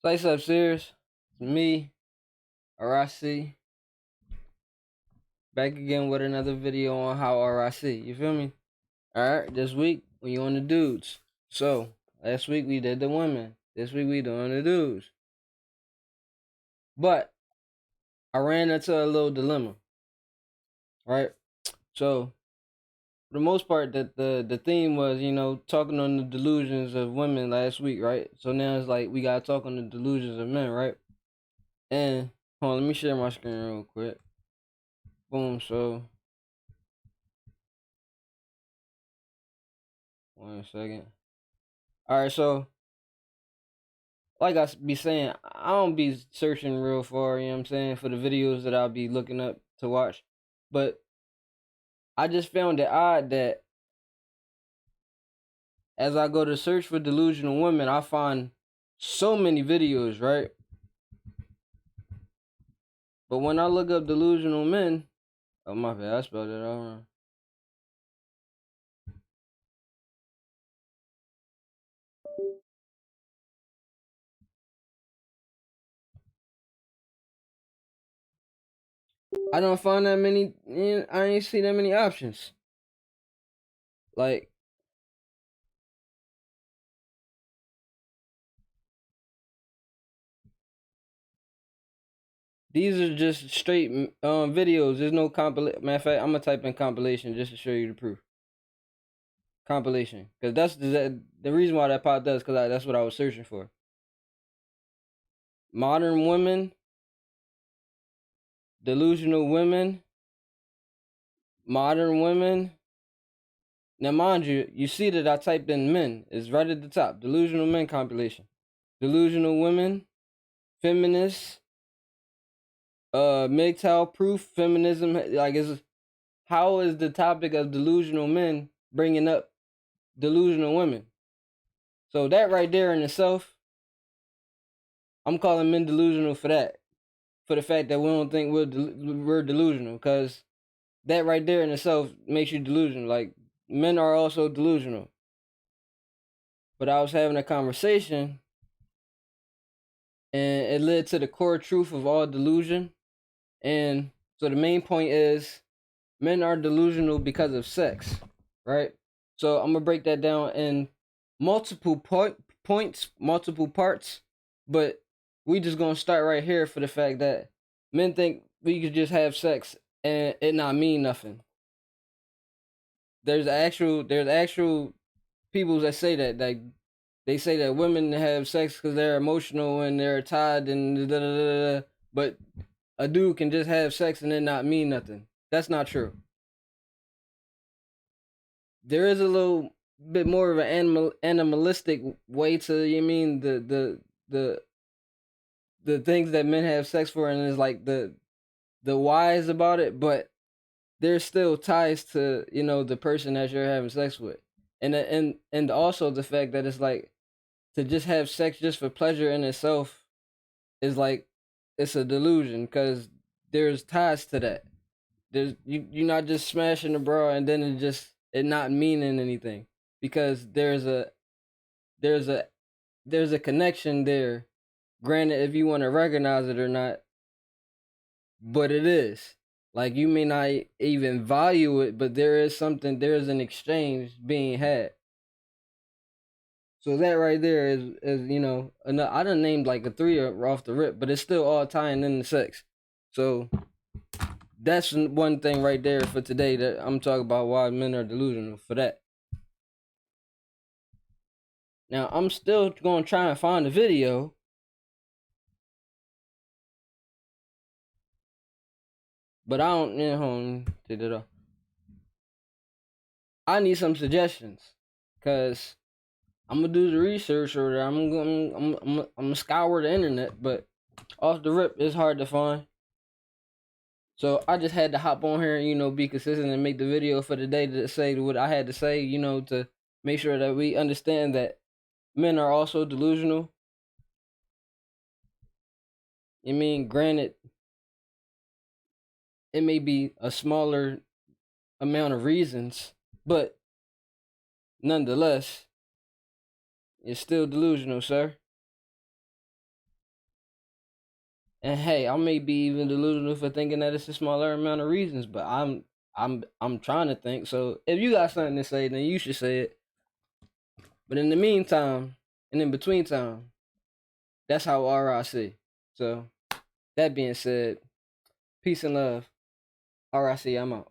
Slice up, serious. It's me, OurEyeSee, back again with another video on how OurEyeSee. You feel me? Alright, this week we on the dudes. So, last week we did the women. This week we doing the dudes. But, I ran into a little dilemma. Right? So, for the most part, the theme was, talking on the delusions of women last week, right? So now it's like we gotta talk on the delusions of men, right? And, hold on, let me share my screen real quick. Boom, so 1 second. All right, so like I be saying, I don't be searching real far, you know what I'm saying, for the videos that I'll be looking up to watch. But I just found it odd that as I go to search for delusional women, I find so many videos, right? But when I look up delusional men, oh my bad, I spelled it all wrong. I don't find that many. I ain't see that many options. Like these are just straight videos. There's no compilation. Matter of fact, I'm gonna type in compilation just to show you the proof. Compilation, because that's the reason why that popped up is because that's what I was searching for. Modern women, delusional women, modern women. Now, mind you, you see that I typed in men. It's right at the top. Delusional men compilation. Delusional women, feminists, MGTOW proof, feminism. Like, how is the topic of delusional men bringing up delusional women? So that right there in itself, I'm calling men delusional for that. For the fact that we don't think we're delusional, because that right there in itself makes you delusional. Like, men are also delusional. But I was having a conversation, and it led to the core truth of all delusion. And so the main point is, men are delusional because of sex, right? So I'm gonna break that down in multiple points, multiple parts, but we just gonna start right here for the fact that men think we could just have sex and it not mean nothing. There's actual people that say that, like, they say that women have sex because they're emotional and they're tired and da, da, da, da, but a dude can just have sex and it not mean nothing. That's not true. There is a little bit more of an animalistic way to, you mean, the the things that men have sex for, and is like the whys about it, but there's still ties to, the person that you're having sex with. And also the fact that it's like, to just have sex just for pleasure in itself is like, it's a delusion, because there's ties to that. You're not just smashing the bra and then it not meaning anything, because there's a there's a connection there. Granted, if you want to recognize it or not, but it is. Like, you may not even value it, but there is something. There is an exchange being had. So that right there is I done named like a three off the rip, but it's still all tying into sex. So that's one thing right there for today, that I'm talking about why men are delusional for that. Now I'm still gonna try and find a video, but I don't. Take that off. I need some suggestions, cause I'm gonna do the research, or I'm gonna scour the internet, but off the rip, it's hard to find. So I just had to hop on here, be consistent and make the video for the day to say what I had to say, to make sure that we understand that men are also delusional. I mean, granted, it may be a smaller amount of reasons, but nonetheless, it's still delusional, sir. And hey, I may be even delusional for thinking that it's a smaller amount of reasons, but I'm trying to think. So if you got something to say, then you should say it. But in the meantime, and in between time, that's how I see. So that being said, peace and love. RIC, I'm out.